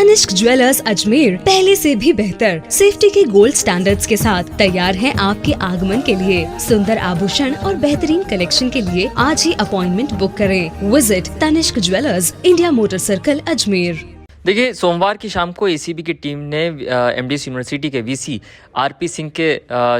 Tanishq jewellers Ajmer पहले से भी बेहतर सेफ्टी के गोल्ड स्टैंडर्ड्स के साथ तैयार हैं आपके आगमन के लिए। सुंदर आभूषण और बेहतरीन कलेक्शन के लिए आज ही अपॉइंटमेंट बुक करें। Visit Tanishq jewellers, India motor circle, Ajmer. देखिए, सोमवार की शाम को एसीबी की टीम ने एमडीएस यूनिवर्सिटी के वीसी आरपी सिंह के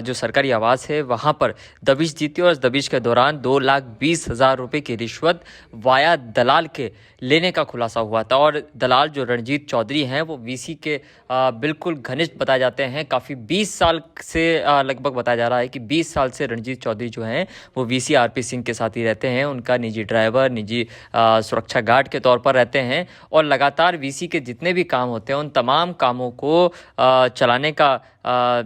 जो सरकारी आवास है वहां पर दबिश दी थी और इस दबिश के दौरान 2,20,000 रुपए की रिश्वत वाया दलाल के लेने का खुलासा हुआ था। और दलाल जो रणजीत चौधरी हैं वो वीसी के बिल्कुल घनिष्ठ बताए जाते हैं। काफ़ी 20 साल से लगभग बताया जा रहा है कि 20 साल से रणजीत चौधरी जो हैं वो वीसी आरपी सिंह के साथ ही रहते हैं। उनका निजी ड्राइवर, निजी सुरक्षा गार्ड के तौर पर रहते हैं और लगातार वीसी के जितने भी काम होते हैं उन तमाम कामों को चलाने का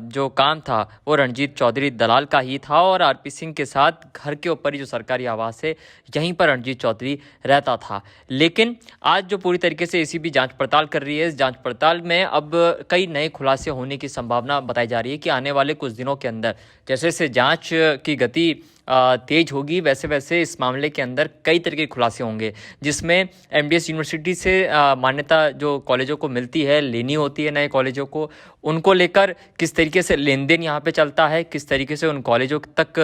जो काम था वो रणजीत चौधरी दलाल का ही था। और आरपी सिंह के साथ घर के ऊपर ही जो सरकारी आवास है यहीं पर रणजीत चौधरी रहता था। लेकिन आज जो पूरी तरीके से एसीबी जांच पड़ताल कर रही है, इस जांच पड़ताल में अब कई नए खुलासे होने की संभावना बताई जा रही है कि आने वाले कुछ दिनों के अंदर जैसे जैसे जांच की गति तेज होगी वैसे वैसे इस मामले के अंदर कई तरह के खुलासे होंगे, जिसमें एमडीएस यूनिवर्सिटी से मान्यता जो कॉलेजों को मिलती है, लेनी होती है नए कॉलेजों को, उनको लेकर किस तरीके से लेन देन यहाँ पे चलता है, किस तरीके से उन कॉलेजों तक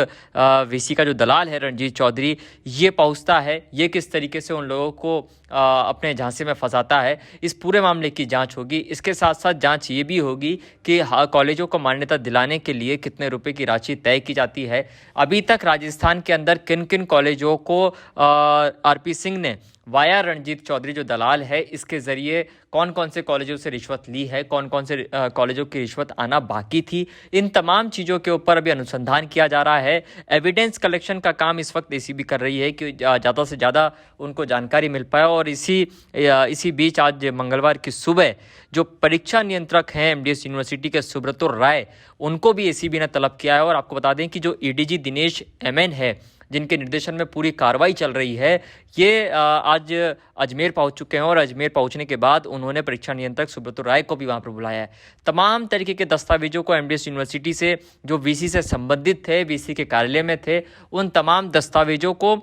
वीसी का जो दलाल है रणजीत चौधरी ये पहुँचता है, ये किस तरीके से उन लोगों को अपने झांसे में फंसाता है, इस पूरे मामले की जांच होगी। इसके साथ साथ जांच ये भी होगी कि कॉलेजों को मान्यता दिलाने के लिए कितने रुपए की राशि तय की जाती है। अभी तक राजस्थान के अंदर किन किन कॉलेजों को आरपी सिंह ने वाया रणजीत चौधरी जो दलाल है इसके जरिए कौन कौन से कॉलेजों से रिश्वत ली है, कौन कौन से कॉलेजों की रिश्वत आना बाकी थी, इन तमाम चीज़ों के ऊपर अभी अनुसंधान किया जा रहा है। एविडेंस कलेक्शन का काम इस वक्त एसीबी कर रही है कि ज़्यादा से ज़्यादा उनको जानकारी मिल पाए। और इसी बीच आज मंगलवार की सुबह जो परीक्षा नियंत्रक हैं एमडीएस यूनिवर्सिटी के सुब्रतो राय, उनको भी एसीबी ने तलब किया है। और आपको बता दें कि जो ईडीजी दिनेश एमएन है जिनके निर्देशन में पूरी कार्रवाई चल रही है, ये आज अजमेर पहुंच चुके हैं और अजमेर पहुंचने के बाद उन्होंने परीक्षा नियंत्रक सुब्रतो राय को भी वहां पर बुलाया है। तमाम तरीके के दस्तावेजों को एमडीएस यूनिवर्सिटी से जो वीसी से संबंधित थे, वीसी के कार्यालय में थे, उन तमाम दस्तावेजों को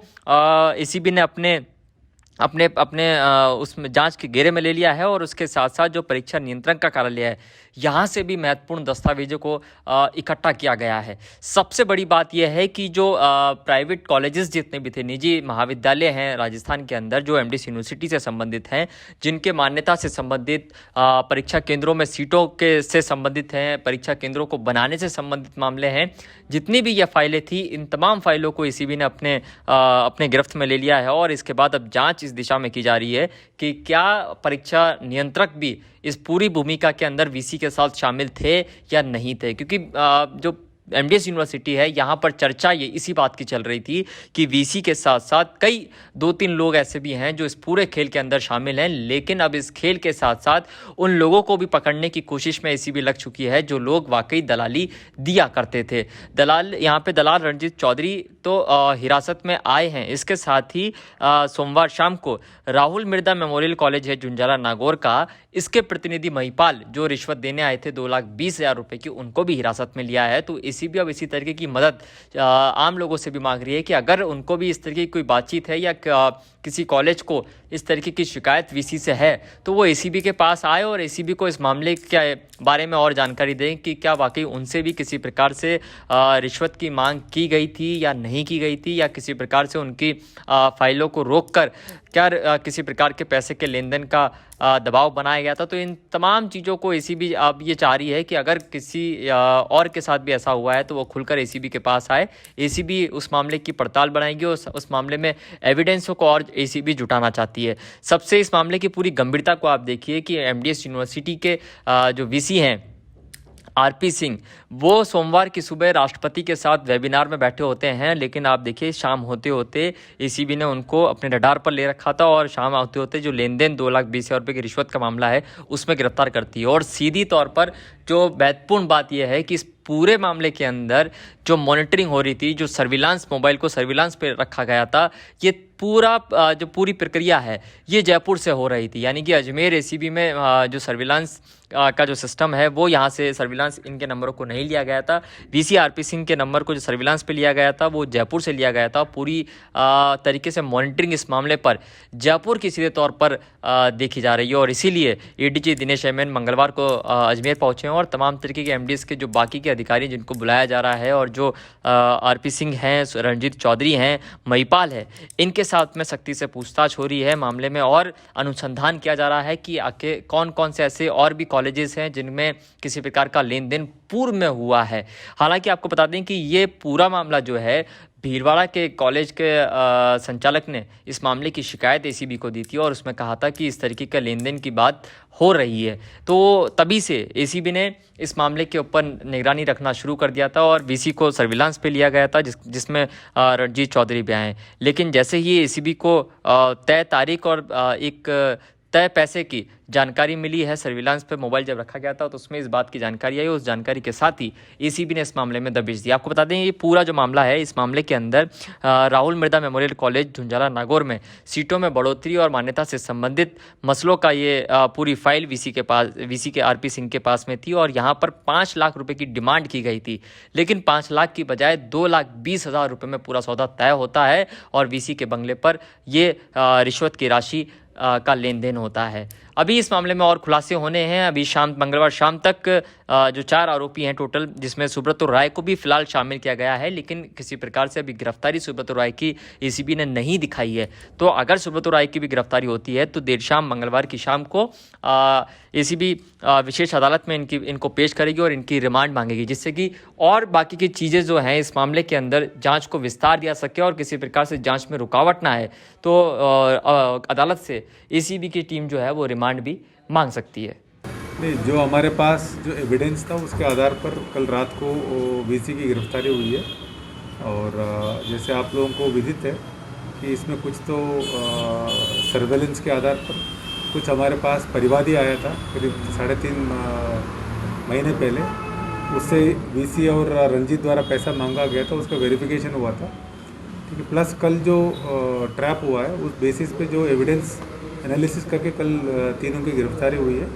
एसीबी ने अपने उसमें जांच के घेरे में ले लिया है। और उसके साथ साथ जो परीक्षा नियंत्रक का कार्यालय है यहाँ से भी महत्वपूर्ण दस्तावेजों को इकट्ठा किया गया है। सबसे बड़ी बात यह है कि जो प्राइवेट कॉलेजेस जितने भी थे, निजी महाविद्यालय हैं राजस्थान के अंदर जो एमडीएस यूनिवर्सिटी से संबंधित हैं, जिनके मान्यता से संबंधित परीक्षा केंद्रों में सीटों के से संबंधित हैं, परीक्षा केंद्रों को बनाने से संबंधित मामले हैं, जितनी भी यह फाइलें थी इन तमाम फाइलों को एसीबी ने अपने गिरफ्त में ले लिया है। और इसके बाद अब जाँच इस दिशा में की जा रही है कि क्या परीक्षा नियंत्रक भी इस पूरी भूमिका के अंदर वीसी के साथ शामिल थे या नहीं थे। क्योंकि जो एमडीएस यूनिवर्सिटी है यहाँ पर चर्चा ये इसी बात की चल रही थी कि वीसी के साथ साथ कई 2-3 लोग ऐसे भी हैं जो इस पूरे खेल के अंदर शामिल हैं। लेकिन अब इस खेल के साथ साथ उन लोगों को भी पकड़ने की कोशिश में एसीबी लग चुकी है जो लोग वाकई दलाली दिया करते थे। यहाँ पे दलाल रणजीत चौधरी तो हिरासत में आए हैं। इसके साथ ही सोमवार शाम को राहुल मिर्दा मेमोरियल कॉलेज है जुंजाला नागौर का, इसके प्रतिनिधि महिपाल जो रिश्वत देने आए थे 2,20,000 रुपए की, उनको भी हिरासत में लिया है। तो एसीबी अब इसी तरीके की मदद आम लोगों से भी मांग रही है कि अगर उनको भी इस तरीके की कोई बातचीत है या किसी कॉलेज को इस तरीके की शिकायत वीसी से है तो वो एसीबी के पास आए और एसीबी को इस मामले के बारे में और जानकारी दें कि क्या वाकई उनसे भी किसी प्रकार से रिश्वत की मांग की गई थी या नहीं की गई थी, या किसी प्रकार से उनकी फाइलों को रोककर क्या किसी प्रकार के पैसे के लेन देन का दबाव बनाया गया था। तो इन तमाम चीज़ों को एसीबी अब ये चाह रही है कि अगर किसी और के साथ भी ऐसा हुआ है तो वो खुलकर एसीबी के पास आए। एसीबी उस मामले की पड़ताल बनाएगी और उस मामले में एविडेंसों को और एसीबी जुटाना चाहती है। सबसे इस मामले की पूरी गंभीरता को आप देखिए कि एमडीएस यूनिवर्सिटी के जो वीसी हैं आरपी सिंह, वो सोमवार की सुबह राष्ट्रपति के साथ वेबिनार में बैठे होते हैं, लेकिन आप देखिए शाम होते होते एसीबी ने उनको अपने रडार पर ले रखा था और शाम होते होते जो लेन देन 2,20,000 रुपये की रिश्वत का मामला है उसमें गिरफ्तार करती है और सीधी तौर पर जो महत्वपूर्ण बात यह है कि इस पूरे मामले के अंदर जो मॉनिटरिंग हो रही थी, जो सर्विलांस, मोबाइल को सर्विलांस पे रखा गया था, ये जो पूरी प्रक्रिया है ये जयपुर से हो रही थी। यानी कि अजमेर एसीबी में जो सर्विलांस का जो सिस्टम है वो यहाँ से सर्विलांस इनके नंबरों को नहीं लिया गया था। वीसी आरपी सिंह के नंबर को जो सर्विलांस पे लिया गया था वो जयपुर से लिया गया था। पूरी तरीके से मॉनिटरिंग इस मामले पर जयपुर की सीधे तौर पर देखी जा रही है और इसीलिए एडीजी दिनेश एमएन मंगलवार को अजमेर पहुंचे हैं और तमाम तरीके के एमडीएस के जो बाकी के अधिकारी जिनको बुलाया जा रहा है और जो आरपी सिंह हैं, रणजीत चौधरी हैं, महिपाल है, इनके साथ में सख्ती से पूछताछ हो रही है मामले में और अनुसंधान किया जा रहा है कि आखिर कौन कौन से ऐसे और भी कॉलेजेस हैं जिनमें किसी प्रकार का लेन देन पूर्व में हुआ है। हालांकि आपको बता दें कि ये पूरा मामला जो है भीलवाड़ा के कॉलेज के संचालक ने इस मामले की शिकायत एसीबी को दी थी और उसमें कहा था कि इस तरीके का लेन देन की बात हो रही है। तो तभी से एसीबी ने इस मामले के ऊपर निगरानी रखना शुरू कर दिया था और वीसी को सर्विलांस पे लिया गया था जिसमें रणजीत चौधरी भी आए। लेकिन जैसे ही एसीबी को तय तारीख और एक तय पैसे की जानकारी मिली है, सर्विलांस पे मोबाइल जब रखा गया था तो उसमें इस बात की जानकारी आई। उस जानकारी के साथ ही एसीबी ने इस मामले में दबिश दी। आपको बता दें ये पूरा जो मामला है, इस मामले के अंदर राहुल मृदा मेमोरियल कॉलेज झुंझाला नागौर में सीटों में बढ़ोतरी और मान्यता से संबंधित मसलों का ये पूरी फाइल वीसी के आरपी सिंह के पास में थी और यहाँ पर 5 लाख रुपए की डिमांड की गई थी। लेकिन 5 लाख की बजाय 2,20,000 रुपये में पूरा सौदा तय होता है और वीसी के बंगले पर ये रिश्वत की राशि का लेन देन होता है। अभी इस मामले में और खुलासे होने हैं। अभी मंगलवार शाम तक जो 4 आरोपी हैं टोटल, जिसमें सुब्रतो राय को भी फिलहाल शामिल किया गया है, लेकिन किसी प्रकार से अभी गिरफ्तारी सुब्रतो राय की एसीबी ने नहीं दिखाई है। तो अगर सुब्रतो राय की भी गिरफ्तारी होती है तो देर शाम मंगलवार की शाम को एसीबी विशेष अदालत में इनको पेश करेगी और इनकी रिमांड मांगेगी, जिससे कि और बाकी की चीज़ें जो हैं इस मामले के अंदर जांच को विस्तार दिया सके और किसी प्रकार से जांच में रुकावट ना आए। तो अदालत से एसीबी की टीम जो है वो रिमांड भी मांग सकती है। नहीं, जो हमारे पास जो एविडेंस था उसके आधार पर कल रात को वीसी की गिरफ्तारी हुई है और जैसे आप लोगों को विदित है कि इसमें कुछ तो सर्वेलेंस के आधार पर कुछ हमारे पास परिवादी आया था करीब 3.5 महीने पहले, उससे वीसी और रंजीत द्वारा पैसा मांगा गया था, उसका वेरिफिकेशन हुआ था। ठीक है, प्लस कल जो ट्रैप हुआ है उस बेसिस पे जो एविडेंस एनालिसिस करके कल तीनों की गिरफ्तारी हुई है।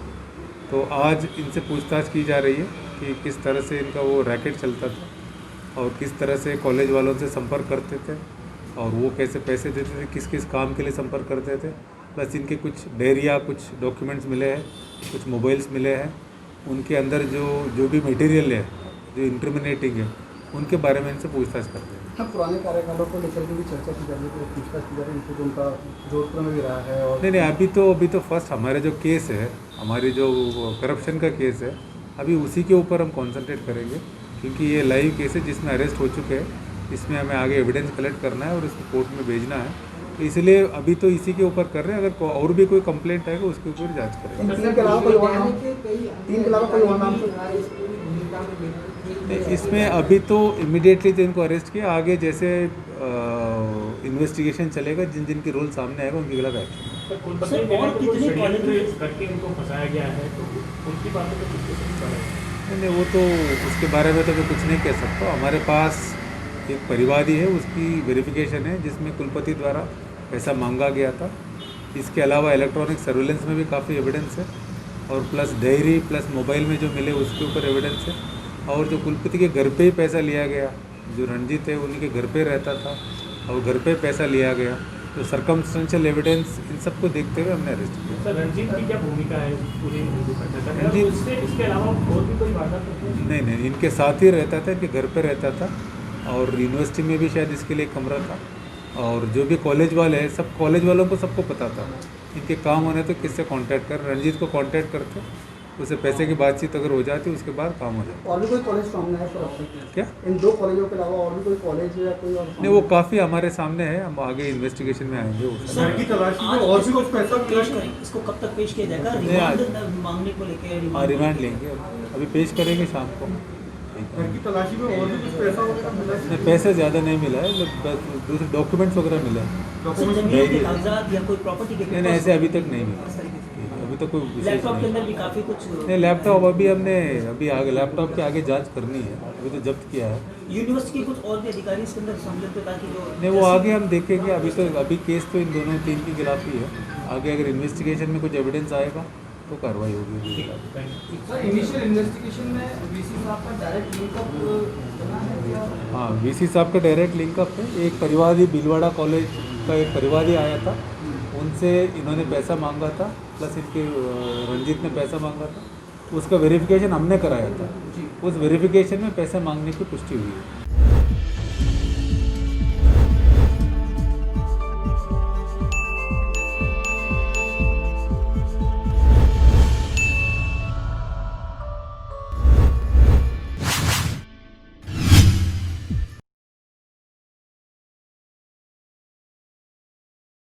तो आज इनसे पूछताछ की जा रही है कि किस तरह से इनका वो रैकेट चलता था और किस तरह से कॉलेज वालों से संपर्क करते थे और वो कैसे पैसे देते थे, किस किस काम के लिए संपर्क करते थे। प्लस इनके कुछ डायरिया, कुछ डॉक्यूमेंट्स मिले हैं, कुछ मोबाइल्स मिले हैं, उनके अंदर जो भी मटेरियल है जो इंक्रिमिनेटिंग है उनके बारे में इनसे पूछताछ करते हैं। हाँ, पुराने कार्यकालों को लेकर के भी चर्चा की जा रही है, पूछताछ की जा रही है, इनको तो उनका जोधपुर में भी रहा है। और नहीं, अभी तो फर्स्ट हमारे जो केस है, हमारी जो करप्शन का केस है, अभी उसी के ऊपर हम कॉन्सेंट्रेट करेंगे क्योंकि ये लाइव केस है जिसमें अरेस्ट हो चुके हैं। इसमें हमें आगे एविडेंस कलेक्ट करना है और इसको कोर्ट में भेजना है, तो इसलिए अभी तो इसी के ऊपर कर रहे हैं। अगर और भी कोई कंप्लेंट आएगा उसके ऊपर जांच करेंगे। तीन के अलावा कोई और नाम इसमें अभी तो इमीडिएटली तो इनको अरेस्ट किया, आगे जैसे इन्वेस्टिगेशन चलेगा, जिन जिन के रोल सामने आएगा उनके खिलाफ एक्शन। नहीं, वो तो उसके बारे में तो मैं कुछ नहीं कह सकता। हमारे पास एक परिवादी है, उसकी वेरिफिकेशन है जिसमें कुलपति द्वारा पैसा मांगा गया था। इसके अलावा इलेक्ट्रॉनिक सर्विलेंस में भी काफ़ी एविडेंस है और प्लस डायरी प्लस मोबाइल में जो मिले उसके ऊपर एविडेंस है। और जो कुलपति के घर पे ही पैसा लिया गया, जो रणजीत है उन्हीं के घर पे रहता था और घर पे पैसा लिया गया, तो सर्कमस्टेंशियल एविडेंस इन सबको देखते हुए हमने अरेस्ट किया। सर, रणजीत की क्या भूमिका है पूरी घटना में? इसके अलावा और भी कोई वारदात? नहीं, इनके साथ ही रहता था, इनके घर पे रहता था और यूनिवर्सिटी में भी शायद इसके लिए कमरा था। और जो भी कॉलेज वाले हैं, सब कॉलेज वालों को सबको पता था इनके काम होने तो किससे कांटेक्ट कर, रणजीत को कांटेक्ट करते, उसे पैसे की बातचीत अगर हो जाती उसके बाद काम हो जाता। और भी कोई कॉलेज सामने है सर? क्या इन 2 कॉलेजों के अलावा और भी कोई कॉलेज या कोई और? नहीं, वो काफ़ी हमारे सामने है, हम आगे इन्वेस्टिगेशन में आएंगे। सर की तलाशी में और भी कुछ पैसा पेश करें, इसको कब तक पेश किया जाएगा? रिमांड मांगने को लेकर हाँ, रिमांड लेंगे, अभी पेश करेंगे शाम को। की तलाशी में और भी कुछ पैसा वगैरह मिला है? नहीं, पैसे ज़्यादा नहीं मिला है, दूसरे डॉक्यूमेंट्स वगैरह मिले हैं। जमीन के कागजात या कोई प्रॉपर्टी के नहीं, ऐसे अभी तक नहीं मिला, अभी तो कोई विशेष लैपटॉप के नहीं। अंदर भी काफ़ी कुछ नहीं, लैपटॉप अभी हमने आगे लैपटॉप के आगे जांच करनी है, अभी तो जब्त किया है। यूनिवर्सिटी के कुछ और भी अधिकारी इसके अंदर सम्मिलित थे ताकि जो नहीं, वो आगे हम देखेंगे। अभी केस तो इन दोनों 3 के खिलाफ ही है। आगे अगर इन्वेस्टिगेशन में कुछ एविडेंस आएगा तो कार्रवाई होगी उनके खिलाफ। सर इनिशियल इन्वेस्टिगेशन में वीसी साहब का डायरेक्ट लिंकअप बना है क्या? हाँ, वीसी साहब का डायरेक्ट लिंकअप है। एक परिवादी भीलवाड़ा कॉलेज का एक परिवादी आया था, उनसे इन्होंने पैसा मांगा था, प्लस इनके रंजीत ने पैसा मांगा था। उसका वेरिफिकेशन हमने कराया था, उस वेरिफिकेशन में पैसे मांगने की पुष्टि हुई है।